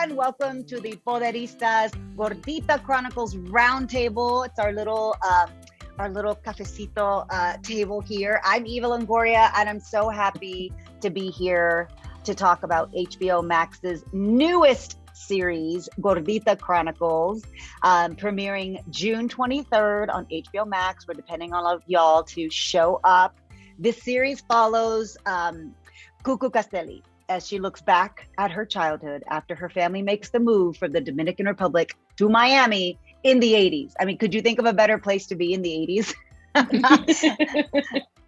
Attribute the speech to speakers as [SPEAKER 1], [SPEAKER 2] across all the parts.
[SPEAKER 1] everyone. Welcome to the Poderistas Gordita Chronicles Roundtable. It's our little CAFECITO table here. I'm Eva Longoria, and I'm so happy to be here to talk about HBO Max's newest series, Gordita Chronicles, premiering June 23rd on HBO Max. We're depending on all of y'all to show up. This series follows Cucu Castelli as she looks back at her childhood after her family makes the move from the Dominican Republic to Miami in the 80s. I mean, could you think of a better place to be in the 80s?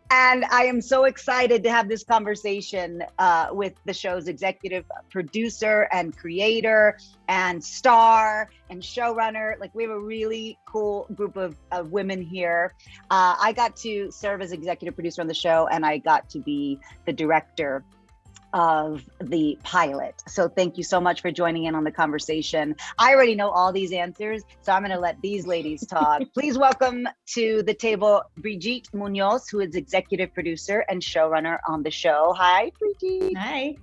[SPEAKER 1] And I am so excited to have this conversation with the show's executive producer and creator and star and showrunner. Like, we have a really cool group of women here. I got to serve as executive producer on the show, and I got to be the director of the pilot. So thank you so much for joining in on the conversation. I already know all these answers, so I'm going to let these ladies talk. Please welcome to the table Brigitte Muñoz, who is executive producer and showrunner on the show. Hi, Brigitte.
[SPEAKER 2] Hi.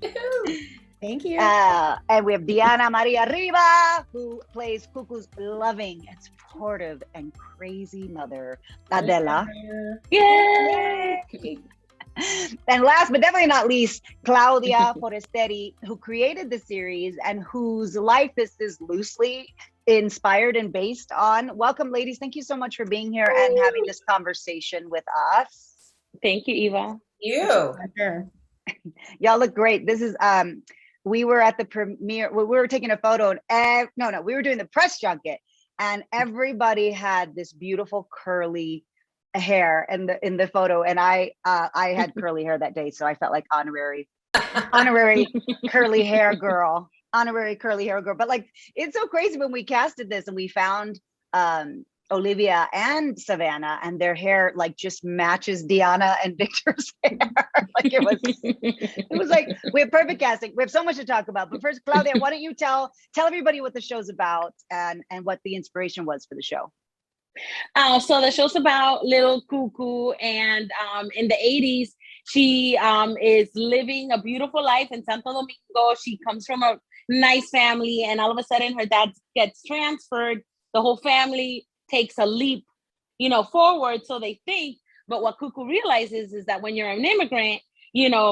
[SPEAKER 2] Thank you.
[SPEAKER 1] And we have Diana Maria Riva, who plays Cucu's loving and supportive and crazy mother, Adela.
[SPEAKER 2] Yay!
[SPEAKER 1] And last but definitely not least, Claudia Forestieri, who created the series and whose life this is loosely inspired and based on. Welcome, ladies. Thank you so much for being here and having this conversation with us.
[SPEAKER 2] Thank you, Eva.
[SPEAKER 3] You.
[SPEAKER 1] Y'all look great. This is we were at the premiere. We were taking a photo. And we were doing the press junket, and everybody had this beautiful curly hair in the photo, and I had curly hair that day, so I felt like honorary curly hair girl. But like, it's so crazy when we casted this and we found Olivia and Savannah, and their hair like just matches Diana and Victor's hair. Like, it was like, we have perfect casting. We have so much to talk about, but first, Claudia, why don't you tell everybody what the show's about and what the inspiration was for the show?
[SPEAKER 2] So the show's about little Cucu, and in the 80s, she is living a beautiful life in Santo Domingo. She comes from a nice family, and all of a sudden her dad gets transferred. The whole family takes a leap, forward, so they think. But what Cucu realizes is that when you're an immigrant,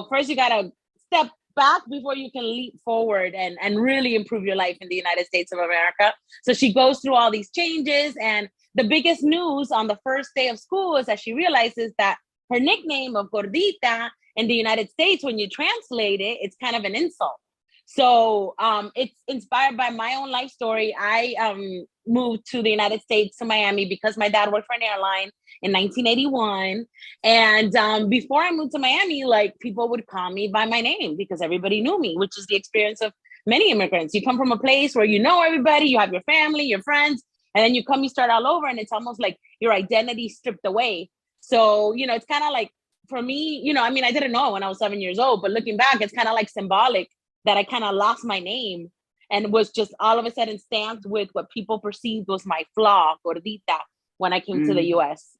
[SPEAKER 2] first you gotta step back before you can leap forward and really improve your life in the United States of America. So she goes through all these changes, and the biggest news on the first day of school is that she realizes that her nickname of Gordita in the United States, when you translate it, it's kind of an insult. So it's inspired by my own life story. I moved to the United States, to Miami, because my dad worked for an airline in 1981. And before I moved to Miami, like, people would call me by my name because everybody knew me, which is the experience of many immigrants. You come from a place where you know everybody, you have your family, your friends, and then you start all over, and it's almost like your identity stripped away. So, it's kind of like, for me, I didn't know when I was 7 years old, but looking back, it's kind of like symbolic that I kind of lost my name and was just all of a sudden stamped with what people perceived was my flaw, Gordita, when I came to the US.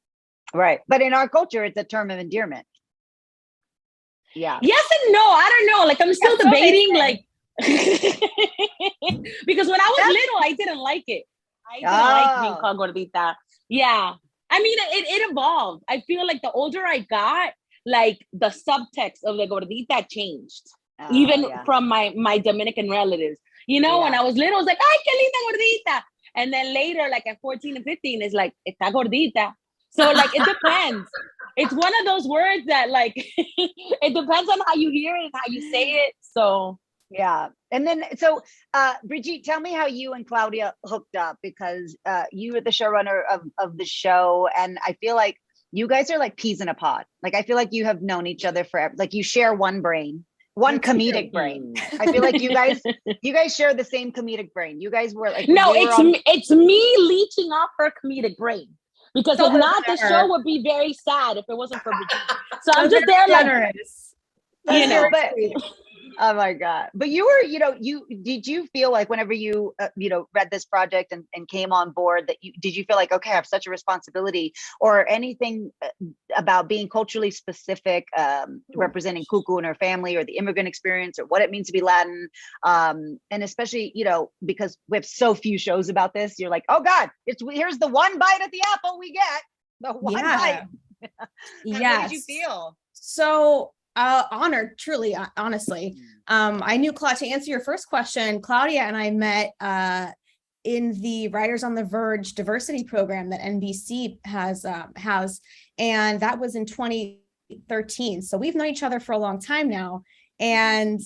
[SPEAKER 1] Right. But in our culture, it's a term of endearment. Yeah.
[SPEAKER 2] Yes and no. I don't know. Like, I'm still debating, like, because when I was little, I didn't like it. I didn't like being called Gordita. Yeah. I mean, it evolved. I feel like the older I got, like, the subtext of the Gordita changed. From my Dominican relatives. When I was little, I was like, ay, qué linda Gordita. And then later, like at 14 and 15, it's like, está Gordita. So, like, it depends. It's one of those words that, like, it depends on how you hear it and how you say it. So,
[SPEAKER 1] yeah. And then, so Brigitte, tell me how you and Claudia hooked up, because you were the showrunner of the show. And I feel like you guys are like peas in a pod. Like, I feel like you have known each other forever. Like, you share one brain. One comedic brain. I feel like you guys share the same comedic brain. You guys were like,
[SPEAKER 2] no, it's me leeching off her comedic brain, because if not, the show would be very sad if it wasn't for Brigitte. So I'm just there, like,
[SPEAKER 1] but Oh my God. But you were, did you feel like whenever you, read this project and came on board that did you feel like, okay, I have such a responsibility or anything about being culturally specific, representing Cuckoo and her family or the immigrant experience or what it means to be Latin? And especially, because we have so few shows about this, you're like, oh God, here's the one bite at the apple we get. The one bite.
[SPEAKER 3] Yes.
[SPEAKER 1] What did you feel?
[SPEAKER 3] So honored, truly, honestly. I knew, to answer your first question, Claudia and I met in the Writers on the Verge diversity program that NBC has, and that was in 2013. So we've known each other for a long time now. And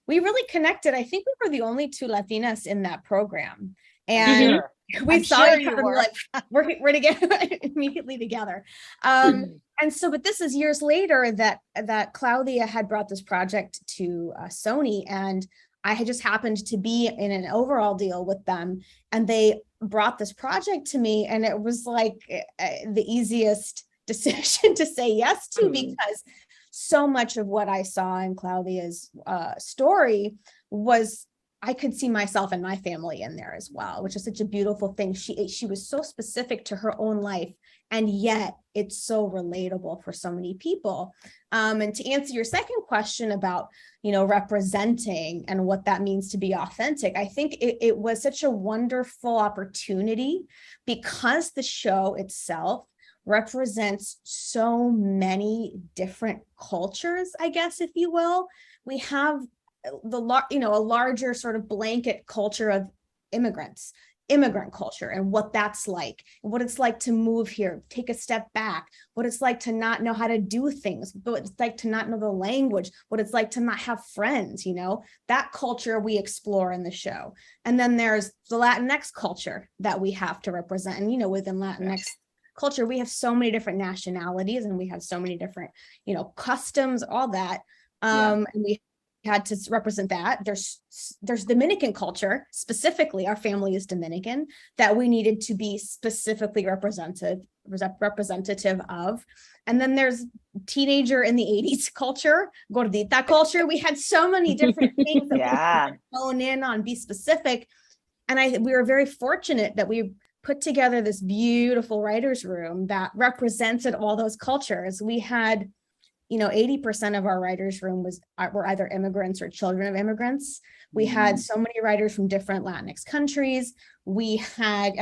[SPEAKER 3] we really connected. I think we were the only two Latinas in that program. And we saw each other like we're together immediately together. And so, but this is years later that Claudia had brought this project to Sony, and I had just happened to be in an overall deal with them, and they brought this project to me, and it was like the easiest decision to say yes to, because so much of what I saw in Claudia's story was, I could see myself and my family in there as well, which is such a beautiful thing. She was so specific to her own life, and yet it's so relatable for so many people. And to answer your second question about, representing and what that means to be authentic, I think it was such a wonderful opportunity because the show itself represents so many different cultures, I guess, if you will. We have a larger sort of blanket culture of immigrant culture, and what that's like, what it's like to move here, take a step back, what it's like to not know how to do things, what it's like to not know the language, what it's like to not have friends, that culture we explore in the show. And then there's the Latinx culture that we have to represent. And, within Latinx culture, we have so many different nationalities, and we have so many different, customs, all that. And we had to represent that. There's Dominican culture, specifically our family is Dominican, that we needed to be specifically representative of. And then there's teenager in the 80s culture, Gordita culture. We had so many different things that we had to hone in on, be specific. And we were very fortunate that we put together this beautiful writer's room that represented all those cultures. We had 80% of our writers' room were either immigrants or children of immigrants. We had so many writers from different Latinx countries. We had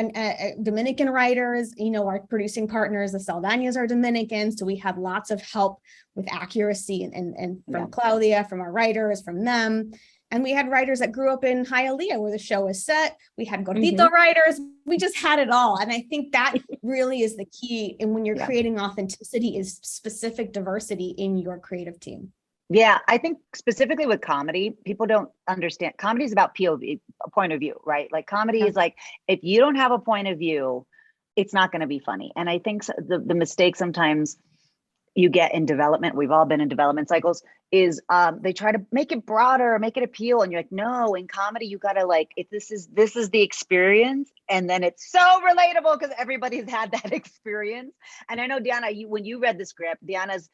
[SPEAKER 3] Dominican writers, our producing partners, the Saldañas are Dominican. So we had lots of help with accuracy and from Claudia, from our writers, from them. And we had writers that grew up in Hialeah, where the show is set. We had Gordito writers. We just had it all. And I think that really is the key. And when you're creating authenticity, is specific diversity in your creative team.
[SPEAKER 1] Yeah, I think specifically with comedy, people don't understand. Comedy is about POV, a point of view, right? Like comedy is like, if you don't have a point of view, it's not going to be funny. And I think the mistake sometimes you get in development, we've all been in development cycles, is they try to make it broader, make it appeal. And you're like, no, in comedy, you gotta if this is the experience. And then it's so relatable because everybody's had that experience. And I know, Diana, when you read the script, Diana's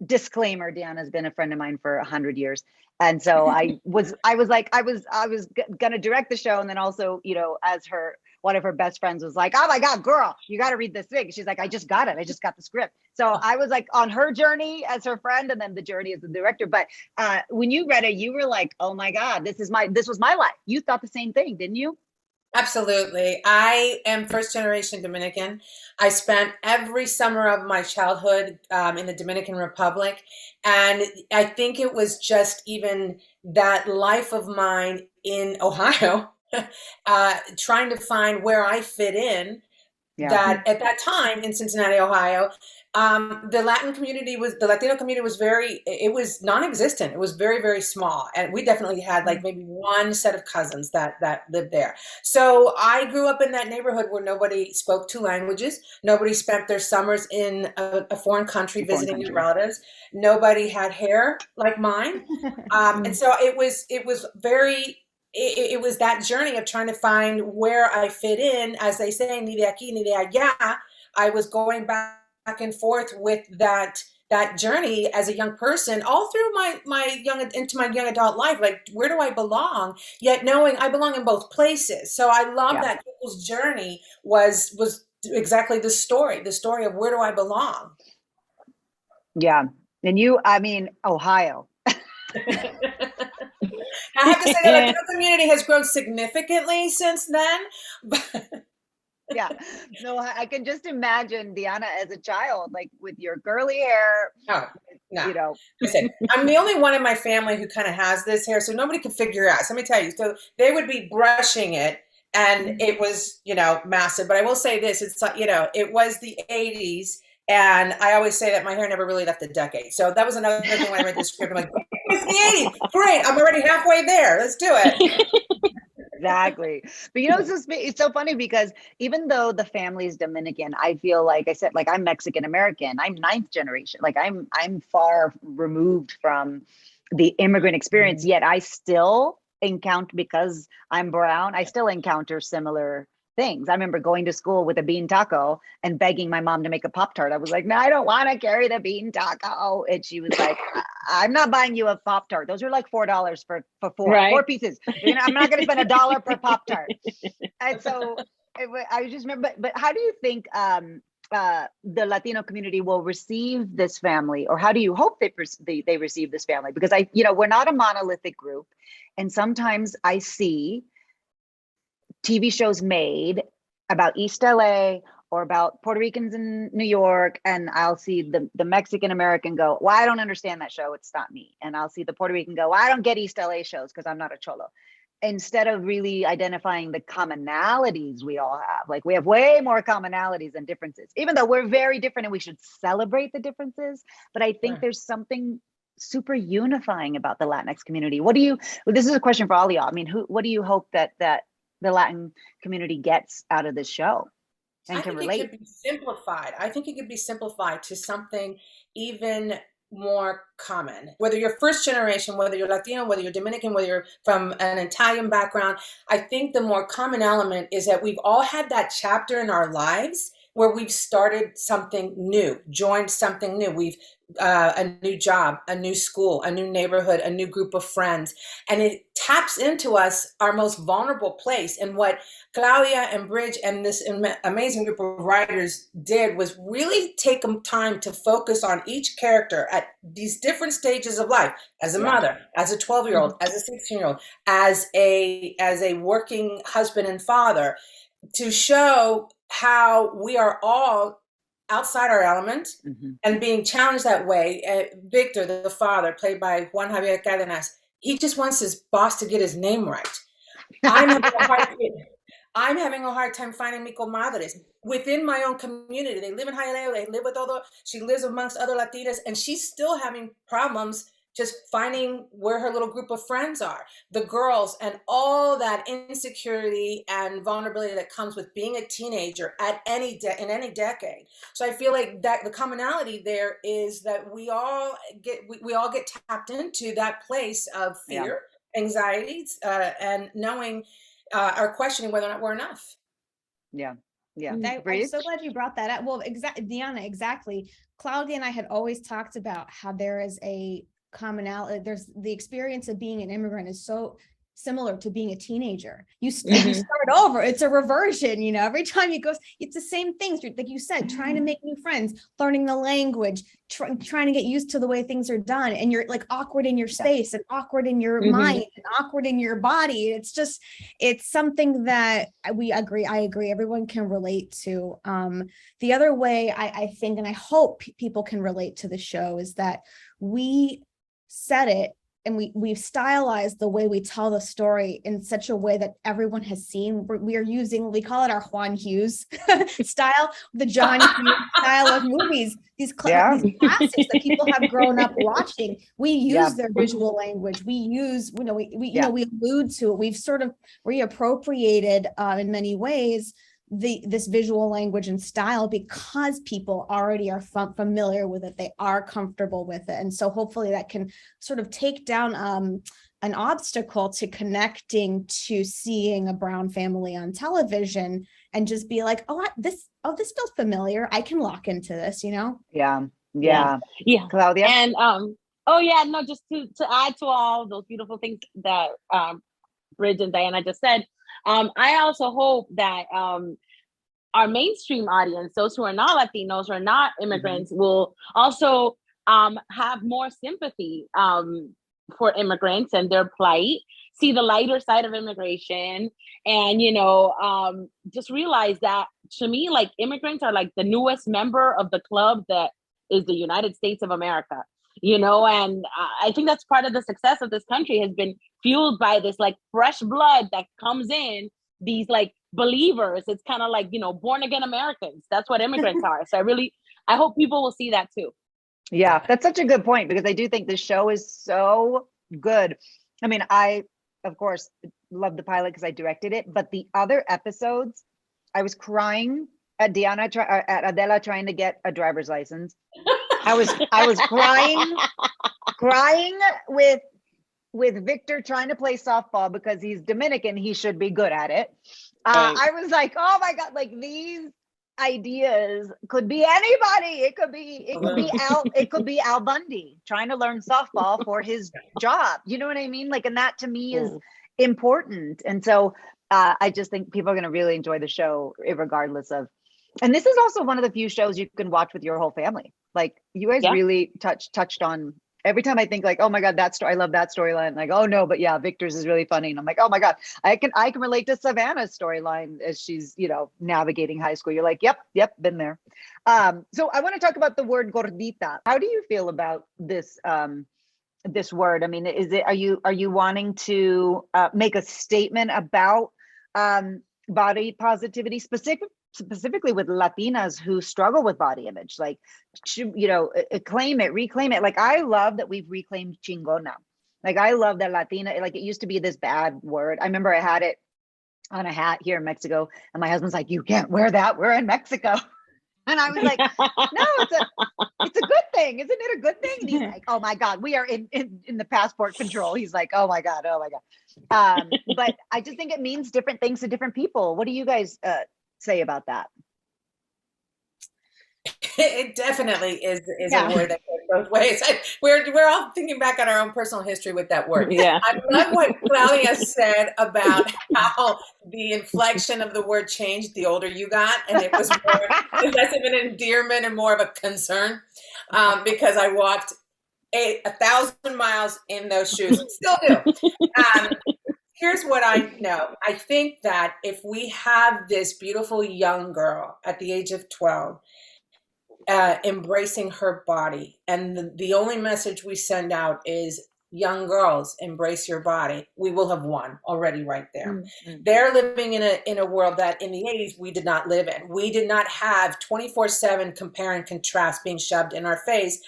[SPEAKER 1] disclaimer, Diana's been a friend of mine for 100 years. And so I was gonna direct the show. And then also, as one of her best friends was like, oh my God, girl, you got to read this thing. She's like, I just got it. I just got the script. So I was like on her journey as her friend, and then the journey as the director. But when you read it, you were like, oh my God, this was my life. You thought the same thing, didn't you?
[SPEAKER 4] Absolutely. I am first generation Dominican. I spent every summer of my childhood in the Dominican Republic. And I think it was just even that life of mine in Ohio, trying to find where I fit in, that at that time in Cincinnati, Ohio, the Latino community was it was non-existent. It was very, very small. And we definitely had like maybe one set of cousins that lived there. So I grew up in that neighborhood where nobody spoke two languages. Nobody spent their summers in a foreign country visiting their relatives. Nobody had hair like mine. And so it was that journey of trying to find where I fit in, as they say, ni de aquí, ni de allá. I was going back and forth with that that journey as a young person, all through my young adult life. Like, where do I belong? Yet knowing I belong in both places. So I love that people's journey was exactly the story of where do I belong.
[SPEAKER 1] Yeah. And you, I mean, Ohio.
[SPEAKER 4] I have to say the Latino community has grown significantly since then.
[SPEAKER 1] Yeah, no, I can just imagine Diana as a child, like with your curly hair.
[SPEAKER 4] Oh, no.
[SPEAKER 1] You know,
[SPEAKER 4] listen, I'm the only one in my family who kind of has this hair, so nobody can figure it out. So let me tell you, so they would be brushing it, and it was, massive. But I will say this: it's it was the '80s. And I always say that my hair never really left the decade. So that was another thing when I read the script. I'm like, it's the 80s. Great. I'm already halfway there. Let's do it.
[SPEAKER 1] Exactly. But it's so funny because even though the family is Dominican, I feel like I said, like, I'm Mexican American. I'm 9th generation. Like I'm far removed from the immigrant experience, yet I still encounter, because I'm brown, I still encounter similar things. I remember going to school with a bean taco and begging my mom to make a Pop-Tart. I was like, no, I don't want to carry the bean taco. And she was like, I'm not buying you a Pop-Tart. Those are like $4 for four pieces. I'm not going to spend $1 per Pop-Tart. And so I just remember, but how do you think the Latino community will receive this family, or how do you hope they receive this family? Because we're not a monolithic group. And sometimes I see TV shows made about East LA or about Puerto Ricans in New York, and I'll see the Mexican American go, well, I don't understand that show, it's not me. And I'll see the Puerto Rican go, well, I don't get East LA shows because I'm not a cholo. Instead of really identifying the commonalities we all have. Like, we have way more commonalities than differences, even though we're very different and we should celebrate the differences. But I think there's something super unifying about the Latinx community. This is a question for all of y'all. I mean, what do you hope that the Latin community gets out of this show and can relate?
[SPEAKER 4] It could be simplified. I think it could be simplified to something even more common. Whether you're first generation, whether you're Latino, whether you're Dominican, whether you're from an Italian background, I think the more common element is that we've all had that chapter in our lives where we've started something new, joined something new. We've a new job, a new school, a new neighborhood, a new group of friends. And it taps into us, our most vulnerable place. And what Claudia and Bridge and this amazing group of writers did was really take time to focus on each character at these different stages of life, as a mother, as a 12-year-old, as a 16-year-old, as a working husband and father, to show how we are all outside our element and being challenged that way. Victor, the father, played by Juan Javier Cardenas, he just wants his boss to get his name right. I'm having a hard time finding mi comadres within my own community. They live in Hialeah, they live with she lives amongst other Latinas, and she's still having problems just finding where her little group of friends are, the girls, and all that insecurity and vulnerability that comes with being a teenager at in any decade. So I feel like that the commonality there is that we all get tapped into that place of fear, anxieties, and knowing or questioning whether or not we're enough.
[SPEAKER 1] Yeah.
[SPEAKER 3] I'm so glad you brought that up. Well, Diana, exactly. Claudia and I had always talked about how there is a commonality. There's the experience of being an immigrant is so similar to being a teenager. You start over. It's a reversion, every time you go, it's the same things. Like you said, trying to make new friends, learning the language, trying to get used to the way things are done. And you're like awkward in your space and awkward in your mind and awkward in your body. It's something that I agree. Everyone can relate to. The other way I think, and I hope people can relate to the show, is that we set it and we've stylized the way we tell the story in such a way that everyone has seen. We call it our Juan Hughes style, the John Hughes style of movies. These classics that people have grown up watching. We use their visual language. We use, we allude to it. We've sort of reappropriated in many ways this visual language and style because people already are familiar with it. They are comfortable with it. And so hopefully that can sort of take down an obstacle to connecting to seeing a brown family on television and just be like, this feels familiar. I can lock into this,
[SPEAKER 1] Yeah. Yeah.
[SPEAKER 2] Yeah.
[SPEAKER 1] Claudia?
[SPEAKER 2] And oh yeah, no, just to add to all those beautiful things that Bridge and Diana just said, I also hope that our mainstream audience, those who are not Latinos, who are not immigrants, will also have more sympathy for immigrants and their plight, see the lighter side of immigration, and, you know, just realize that, to me, like, immigrants are like the newest member of the club that is the United States of America, you know, and I think that's part of the success of this country has been fueled by this like fresh blood that comes in, these like believers. It's kind of like, you know, born again Americans. That's what immigrants are. So I hope people will see that too.
[SPEAKER 1] Yeah, that's such a good point, because I do think the show is so good. I mean, I, of course, love the pilot because I directed it, but the other episodes, I was crying at at Adela trying to get a driver's license. I was crying with Victor trying to play softball because he's Dominican, he should be good at it.
[SPEAKER 2] Right.
[SPEAKER 1] I was like, oh my God, like these ideas could be anybody. It could be Al Bundy trying to learn softball for his job. You know what I mean? Like, and that to me is important. And so I just think people are going to really enjoy the show regardless of, and this is also one of the few shows you can watch with your whole family. Like, you guys really touched on, every time I think like, oh my God, I love that storyline. Like, oh no, but yeah, Victor's is really funny. And I'm like, oh my God, I can relate to Savannah's storyline as she's, you know, navigating high school. You're like, yep, been there. So I want to talk about the word gordita. How do you feel about this this word? I mean, are you wanting to make a statement about body positivity, specifically with Latinas who struggle with body image, like, you know, claim it, reclaim it. Like, I love that we've reclaimed chingona. Like, I love that Latina, like, it used to be this bad word. I remember I had it on a hat here in Mexico, and my husband's like, you can't wear that, we're in Mexico. And I was like, no, it's a good thing. Isn't it a good thing? And he's like, oh my God, we are in the passport control. He's like, oh my God. But I just think it means different things to different people. What do you guys say about that?
[SPEAKER 4] It definitely is a word that goes both ways. We're all thinking back on our own personal history with that word.
[SPEAKER 2] Yeah.
[SPEAKER 4] I love what Claudia said about how the inflection of the word changed the older you got, and it was less of an endearment and more of a concern, because I walked 1,000 miles in those shoes, still do. Here's what I know. I think that if we have this beautiful young girl at the age of 12, embracing her body, and the only message we send out is, young girls, embrace your body, we will have won already right there. Mm-hmm. They're living in a world that in the 80s we did not live in. We did not have 24/7 compare and contrast being shoved in our face,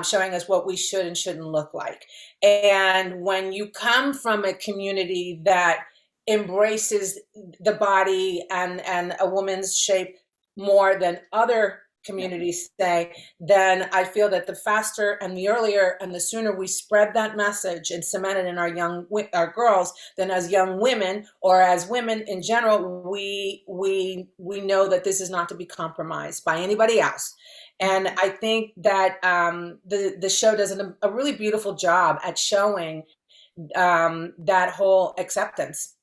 [SPEAKER 4] showing us what we should and shouldn't look like. And when you come from a community that embraces the body and a woman's shape more than other communities say, then I feel that the faster and the earlier and the sooner we spread that message and cement it in our girls, then as young women or as women in general, we know that this is not to be compromised by anybody else. And I think that the show does a really beautiful job at showing that whole acceptance.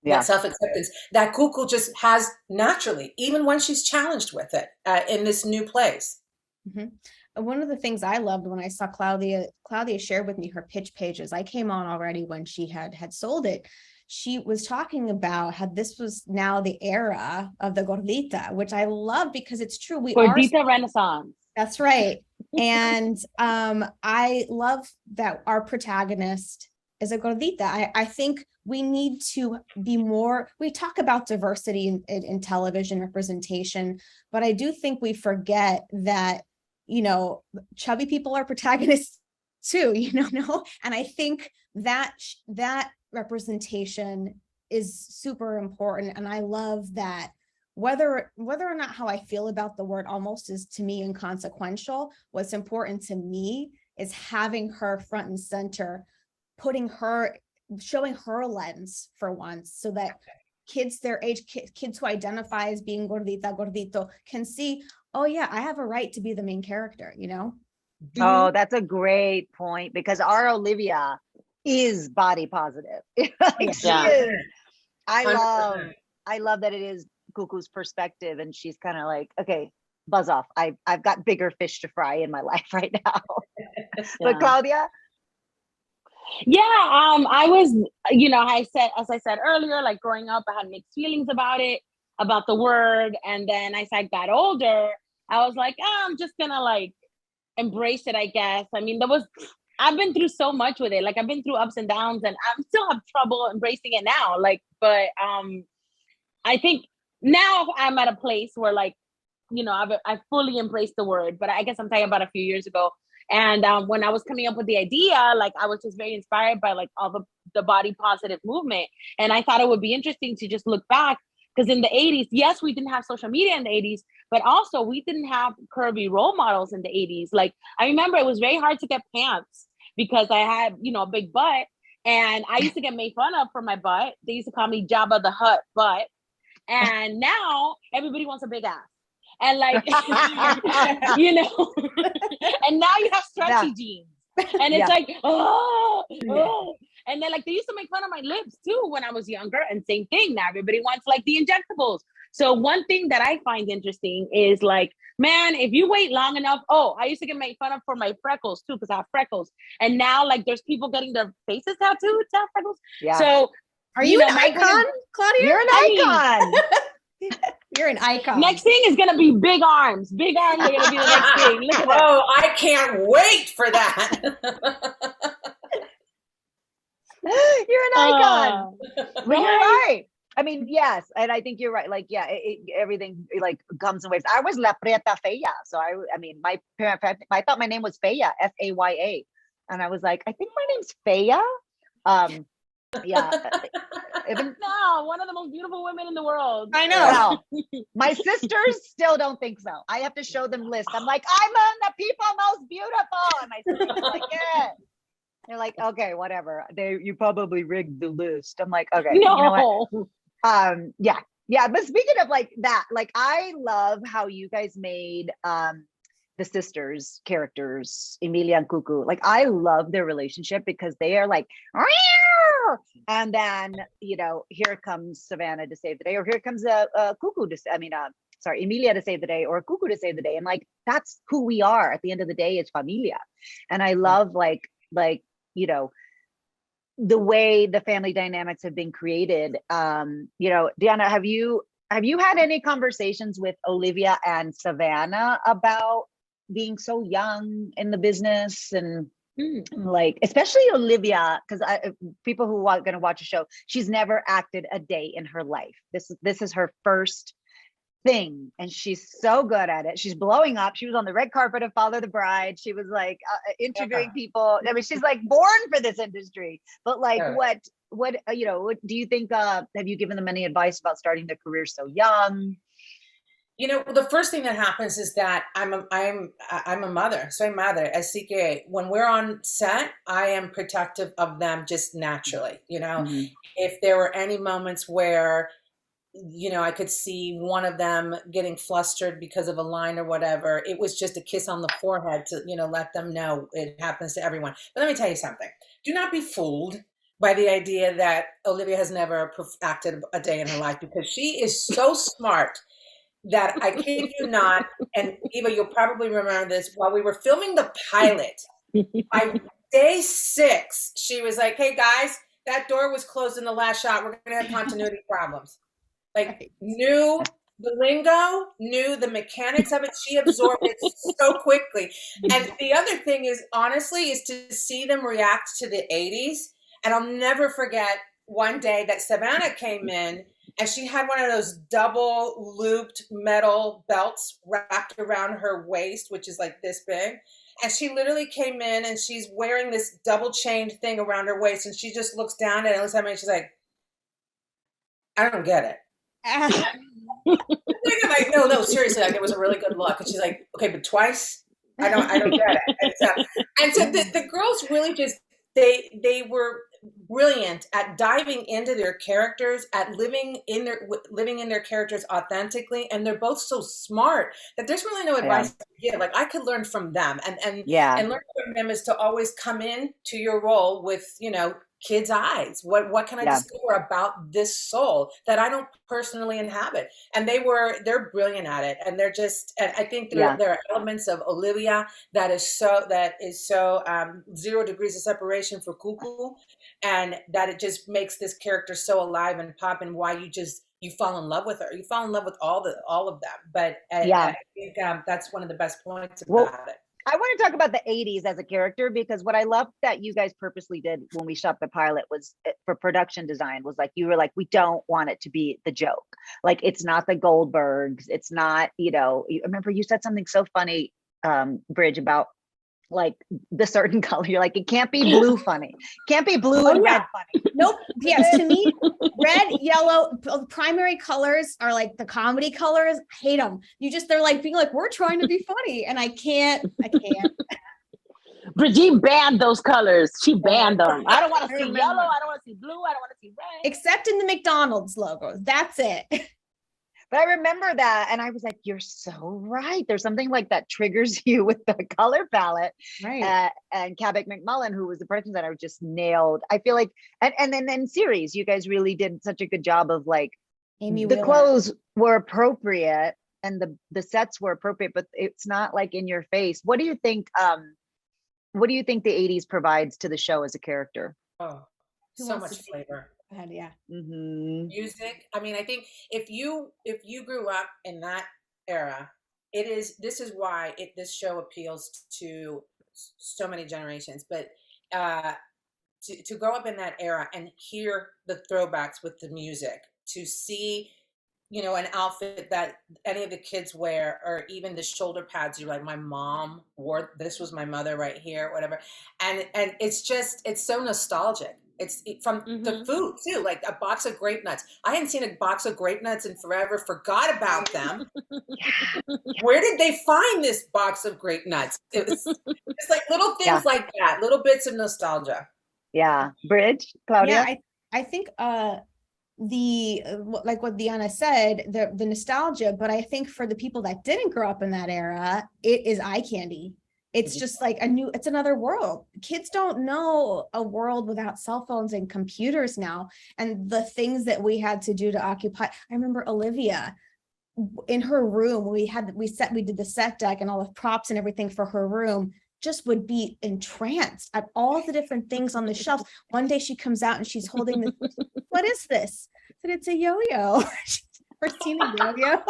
[SPEAKER 4] Yeah. That self-acceptance that Cuckoo just has naturally, even when she's challenged with it in this new place.
[SPEAKER 3] Mm-hmm. One of the things I loved when I saw Claudia shared with me her pitch pages, I came on already when she had sold it. She was talking about how this was now the era of the gordita, which I love because it's true.
[SPEAKER 2] Gordita Renaissance.
[SPEAKER 3] That's right. And I love that our protagonist is a gordita. I think we need to be more, we talk about diversity in television representation, but I do think we forget that, you know, chubby people are protagonists too, you know, and I think that representation is super important. And I love that whether or not how I feel about the word almost is to me inconsequential. What's important to me is having her front and center, showing her lens for once, so that kids their age, kids who identify as being gordita, gordito, can see, oh yeah, I have a right to be the main character, you know?
[SPEAKER 1] Oh, that's a great point, because our Olivia is body positive. Like she
[SPEAKER 2] Yeah.
[SPEAKER 1] is. I
[SPEAKER 4] 100%.
[SPEAKER 1] love that it is Cuckoo's perspective, and she's kind of like, okay, buzz off. I've got bigger fish to fry in my life right now. But Claudia?
[SPEAKER 2] Yeah, I was, you know, as I said earlier, like growing up, I had mixed feelings about it, about the word. And then as I got older, I was like, I'm just gonna like embrace it, I guess. I mean, I've been through so much with it. Like I've been through ups and downs, and I still have trouble embracing it now. Like, but I think now I'm at a place where, like, you know, I've fully embraced the word. But I guess I'm talking about a few years ago. And when I was coming up with the idea, like I was just very inspired by like all the body positive movement. And I thought it would be interesting to just look back, because in the 80s, yes, we didn't have social media in the 80s, but also we didn't have curvy role models in the 80s. Like I remember it was very hard to get pants because I had, you know, a big butt, and I used to get made fun of for my butt. They used to call me Jabba the Hutt butt. And now everybody wants a big ass. And like, you know, and now you have stretchy jeans, and it's like, oh. And then like they used to make fun of my lips too when I was younger, and same thing. Now everybody wants like the injectables. So one thing that I find interesting is like, man, if you wait long enough, I used to get made fun of for my freckles too, because I have freckles. And now like there's people getting their faces tattooed to have freckles.
[SPEAKER 1] Yeah.
[SPEAKER 2] So
[SPEAKER 3] are you an icon, Claudia?
[SPEAKER 1] You're an icon.
[SPEAKER 3] You're an icon.
[SPEAKER 2] Next thing is gonna be big arms. Big arms are gonna be the next thing. Look at that.
[SPEAKER 4] Oh, I can't wait for that.
[SPEAKER 1] You're an icon. But
[SPEAKER 2] Right?
[SPEAKER 1] you're right. I mean, yes, and I think you're right. Like, yeah, everything like comes in waves. I was La Prieta Feya, so I mean, my parent, I thought my name was Feya, Faya, and I was like, I think my name's Feya. Yeah. Even
[SPEAKER 2] No, one of the most beautiful women in the world.
[SPEAKER 3] I know.
[SPEAKER 1] well, my sisters still don't think so. I have to show them lists. I'm like, I'm on the people most beautiful, and my sisters are like, yeah. They're like, okay, whatever. You probably rigged the list. I'm like, okay,
[SPEAKER 2] No.
[SPEAKER 1] you know what? Yeah. But speaking of like that, like I love how you guys made the sisters characters, Emilia and Cuckoo. Like I love their relationship because they are like, "Meow!" And then you know, here comes Savannah to save the day, or here comes Cuckoo Emilia to save the day, or Cuckoo to save the day, and like that's who we are at the end of the day is familia. And I love like you know, the way the family dynamics have been created. You know, Diana, have you had any conversations with Olivia and Savannah about being so young in the business? And like, especially Olivia, because people who are going to watch a show, she's never acted a day in her life. This is her first thing, and she's so good at it. She's blowing up. She was on the red carpet of Follow the Bride. She was like interviewing people. I mean, she's like born for this industry. But like, what you know, what do you think? Have you given them any advice about starting their career so young?
[SPEAKER 4] You know, the first thing that happens is that I'm a mother. Soy madre, así que when we're on set, I am protective of them just naturally. You know, if there were any moments where, you know, I could see one of them getting flustered because of a line or whatever, it was just a kiss on the forehead to, you know, let them know it happens to everyone. But let me tell you something. Do not be fooled by the idea that Olivia has never acted a day in her life, because she is so smart that I kid you not, and Eva, you'll probably remember this, while we were filming the pilot, by day 6, she was like, hey guys, that door was closed in the last shot. We're going to have continuity problems. Like, knew the lingo, knew the mechanics of it. She absorbed it so quickly. And the other thing is, honestly, is to see them react to the 80s. And I'll never forget one day that Savannah came in, and she had one of those double looped metal belts wrapped around her waist, which is like this big. And she literally came in and she's wearing this double chained thing around her waist. And she just looks down and looks at me and she's like, I don't get it. I'm like, no, seriously, like, it was a really good look. And she's like, okay, but twice? I don't get it. And so the girls really just, they were brilliant at diving into their characters, at living in their characters authentically, and they're both so smart that there's really no advice to give. Like, I could learn from them, and learn from them is to always come in to your role with, you know, kids' eyes. What can I discover about this soul that I don't personally inhabit? And they're brilliant at it, and and I think there are elements of Olivia that is so 0 degrees of separation for Cuckoo, and that it just makes this character so alive and pop, and why you fall in love with her. You fall in love with all of them. But I think that's one of the best points about it.
[SPEAKER 1] I want to talk about the 80s as a character, because what I loved that you guys purposely did when we shot the pilot was, for production design, was like, you were like, we don't want it to be the joke. Like, it's not the Goldbergs. It's not, you know, I remember you said something so funny, Bridge, about like the certain color. You're like, it can't be blue funny. Can't be blue and red funny.
[SPEAKER 3] Nope. Yes, to me, red, yellow, primary colors are like the comedy colors. I hate them. They're like being like, we're trying to be funny, and I can't.
[SPEAKER 2] Brigitte banned those colors. She banned them. I don't want to see yellow. I don't want to see blue. I don't want to see red.
[SPEAKER 3] Except in the McDonald's logos. That's it.
[SPEAKER 1] But I remember that, and I was like, you're so right. There's something like that triggers you with the color palette.
[SPEAKER 3] Right.
[SPEAKER 1] And Cabot McMullen, who was the production designer, just nailed. I feel like, and then series, you guys really did such a good job of like,
[SPEAKER 3] Amy
[SPEAKER 1] the
[SPEAKER 3] Wheeler.
[SPEAKER 1] clothes were appropriate and the sets were appropriate, but it's not like in your face. What do you think? What do you think the 80s provides to the show as a character?
[SPEAKER 4] Oh, so much flavor.
[SPEAKER 3] Yeah.
[SPEAKER 1] Mm-hmm.
[SPEAKER 4] Music. I mean, I think if you grew up in that era, this is why this show appeals to so many generations. But to grow up in that era and hear the throwbacks with the music, to see, you know, an outfit that any of the kids wear, or even the shoulder pads, you're like, my mom wore this, was my mother right here, whatever. And it's so nostalgic. It's from the food too, like a box of grape nuts. I hadn't seen a box of grape nuts in forever, forgot about them. Where did they find this box of grape nuts? It's like little things like that, little bits of nostalgia.
[SPEAKER 1] Yeah. Bridge, Claudia?
[SPEAKER 3] Yeah, I think like what Diana said, the nostalgia, but I think for the people that didn't grow up in that era, it is eye candy. It's just like it's another world. Kids don't know a world without cell phones and computers now. And the things that we had to do to occupy. I remember Olivia in her room, we did the set deck and all the props and everything for her room, just would be entranced at all the different things on the shelves. One day she comes out and she's holding this. What is this? I said, it's a yo-yo. Never seen a yo-yo.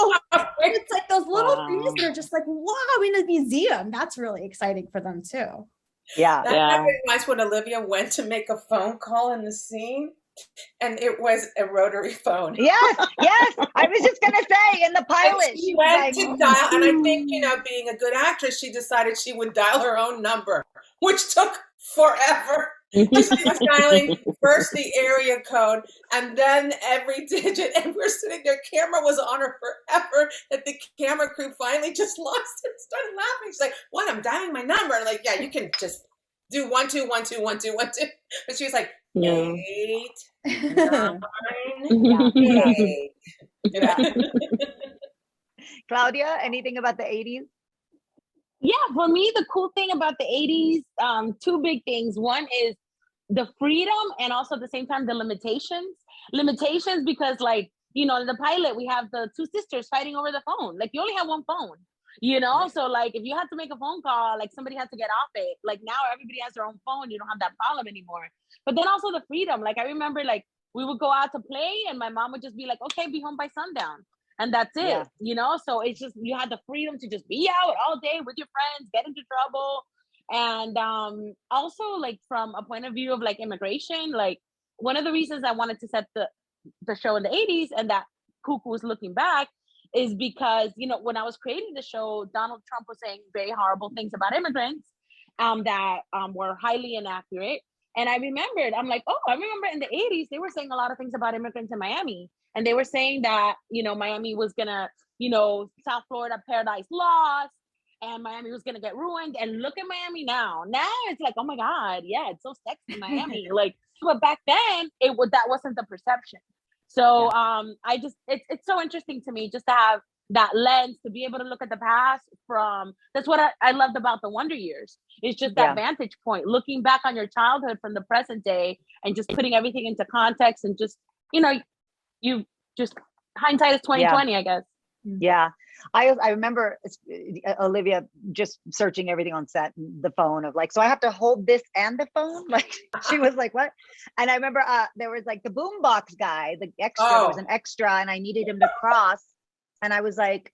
[SPEAKER 3] It's like those little things that are just like, wow, in a museum. That's really exciting for them too.
[SPEAKER 1] Yeah.
[SPEAKER 4] That reminds when Olivia went to make a phone call in the scene, and it was a rotary phone.
[SPEAKER 1] Yes. I was just gonna say, in the pilot,
[SPEAKER 4] and she went to dial, and I think, you know, being a good actress, she decided she would dial her own number, which took forever. She was dialing first the area code and then every digit, and we're sitting there, camera was on her forever, that the camera crew finally just lost it and started laughing. She's like, what, I'm dialing my number? I'm like, yeah, you can just do 1 2 1 2 1 2 1 2. But she was like, 8 9 8. Yeah.
[SPEAKER 1] Claudia, anything about the 80s?
[SPEAKER 2] Yeah, for me, the cool thing about the 80s, two big things. One is the freedom, and also at the same time, the limitations. Limitations because, like, you know, in the pilot, we have the two sisters fighting over the phone. Like, you only have one phone, you know? So, like, if you had to make a phone call, like, somebody had to get off it. Like, now everybody has their own phone. You don't have that problem anymore. But then also the freedom. Like, I remember, like, we would go out to play, and my mom would just be like, okay, be home by sundown. And that's it, you know? So it's just, you had the freedom to just be out all day with your friends, get into trouble. And also, like, from a point of view of, like, immigration, like, one of the reasons I wanted to set the show in the 80s, and that Cuckoo was looking back, is because, you know, when I was creating the show, Donald Trump was saying very horrible things about immigrants that were highly inaccurate. And I remembered, I'm like, oh, I remember in the 80s, they were saying a lot of things about immigrants in Miami. And they were saying that, you know, Miami was gonna, you know, South Florida paradise lost, and Miami was gonna get ruined. And look at Miami now. Now it's like, oh my God, yeah, it's so sexy in Miami. Like, but back then that wasn't the perception. So it's so interesting to me just to have that lens, to be able to look at the past from, that's what I loved about the Wonder Years. It's just that vantage point, looking back on your childhood from the present day and just putting everything into context, and just, you just, hindsight is 2020, I guess.
[SPEAKER 1] Yeah. I remember Olivia just searching everything on set, the phone of like, so I have to hold this and the phone? Like, she was like, what? And I remember there was like the boombox guy, the extra, there was an extra, and I needed him to cross. And I was like,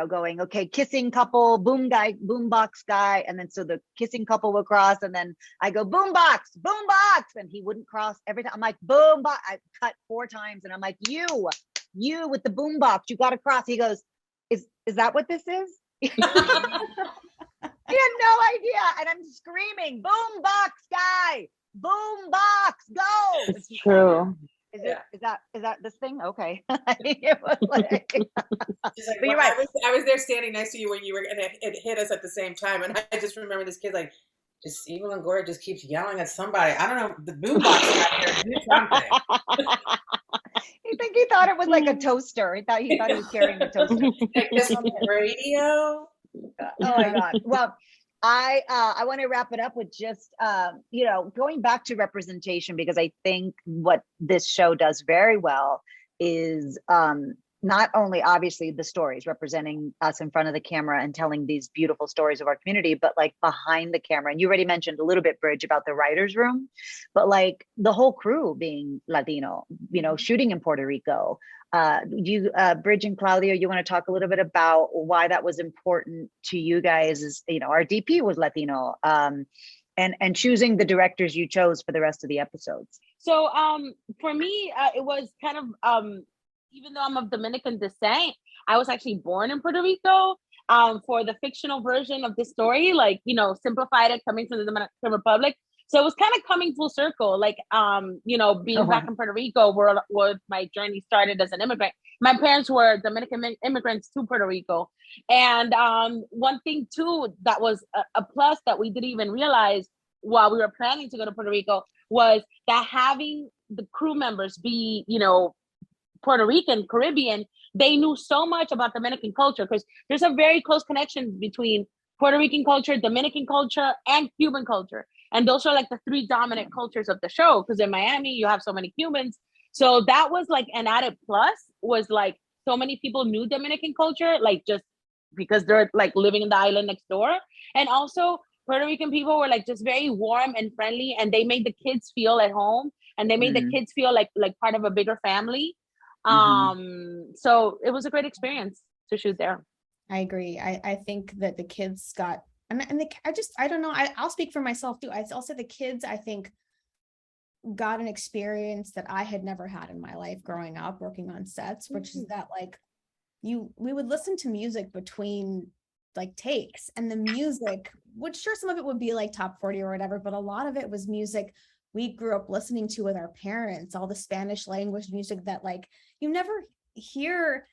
[SPEAKER 1] going, okay, kissing couple, boombox guy. And then so the kissing couple would cross, and then I go, boombox, and he wouldn't cross every time. I'm like, boombox. I cut 4 times, and I'm like, you with the boombox, you got to cross. He goes, is that what this is? He had no idea. And I'm screaming, boombox guy, boombox, go.
[SPEAKER 2] It's true.
[SPEAKER 1] Is that this thing? Okay. It was like,
[SPEAKER 4] but you're right. I was there standing next to you when you were, and it hit us at the same time. And I just remember this kid like, just Eva Longoria just keeps yelling at somebody. I don't know, the boombox out there, do something.
[SPEAKER 1] He thought it was like a toaster. He thought he was carrying a toaster.
[SPEAKER 4] Like this on the radio.
[SPEAKER 1] Oh my God. Well, I want to wrap it up with just, going back to representation, because I think what this show does very well is not only obviously the stories, representing us in front of the camera and telling these beautiful stories of our community, but like behind the camera. And you already mentioned a little bit, Bridge, about the writer's room, but like the whole crew being Latino, shooting in Puerto Rico. Bridge and Claudia, you want to talk a little bit about why that was important to you guys? Is, our DP was Latino, and choosing the directors you chose for the rest of the episodes.
[SPEAKER 2] So for me, it was kind of, even though I'm of Dominican descent, I was actually born in Puerto Rico. For the fictional version of this story, like, simplified it, coming from the Dominican Republic. So it was kind of coming full circle, like, being back in Puerto Rico, where my journey started as an immigrant. My parents were Dominican immigrants to Puerto Rico. And one thing too, that was a plus that we didn't even realize while we were planning to go to Puerto Rico, was that having the crew members be, Puerto Rican, Caribbean, they knew so much about Dominican culture, because there's a very close connection between Puerto Rican culture, Dominican culture, and Cuban culture. And those are like the 3 dominant cultures of the show, because in Miami, you have so many Cubans. So that was like an added plus, was like so many people knew Dominican culture, like just because they're like living in the island next door. And also Puerto Rican people were like just very warm and friendly, and they made the kids feel at home, and they made the kids feel like part of a bigger family. So it was a great experience to shoot there.
[SPEAKER 3] I agree. I think that the kids got, I don't know. I'll speak for myself too. I'll say the kids, I think, got an experience that I had never had in my life growing up working on sets, which is that like we would listen to music between like takes, and the music would, sure, some of it would be like top 40 or whatever, but a lot of it was music we grew up listening to with our parents, all the Spanish language music that like you never hear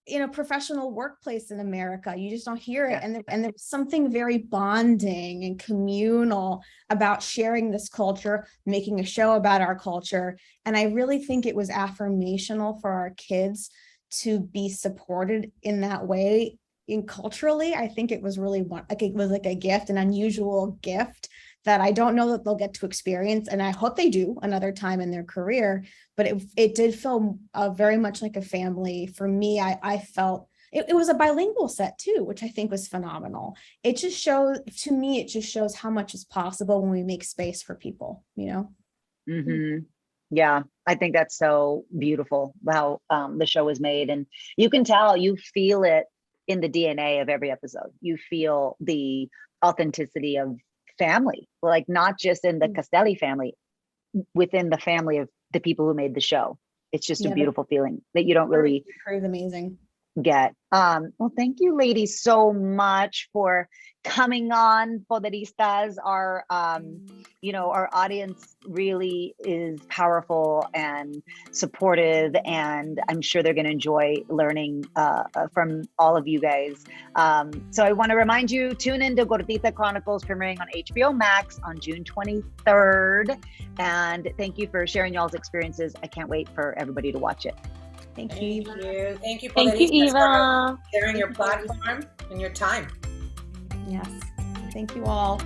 [SPEAKER 3] in a professional workplace in America. You just don't hear it. And there's something very bonding and communal about sharing this culture, making a show about our culture. And I really think it was affirmational for our kids to be supported in that way. In culturally, I think it was really it was like a gift, an unusual gift that I don't know that they'll get to experience. And I hope they do another time in their career, but it did feel very much like a family. For me, I felt it was a bilingual set too, which I think was phenomenal. It just shows how much is possible when we make space for people,
[SPEAKER 1] Mm-hmm. Yeah, I think that's so beautiful how the show was made. And you can tell, you feel it in the DNA of every episode. You feel the authenticity of family, like not just in the Castelli family, within the family of the people who made the show. It's just a beautiful feeling that you don't really.
[SPEAKER 3] It's amazing.
[SPEAKER 1] get. Well, thank you ladies so much for coming on. Poderistas, our our audience really is powerful and supportive, and I'm sure they're going to enjoy learning from all of you guys. So I want to remind you, tune into Gordita Chronicles, premiering on HBO Max on June 23rd. And thank you for sharing y'all's experiences. I can't wait for everybody to watch it.
[SPEAKER 4] Thank you. Thank you,
[SPEAKER 2] Thank you, Eva,
[SPEAKER 4] for sharing your platform and your time.
[SPEAKER 3] Yes. Thank you all.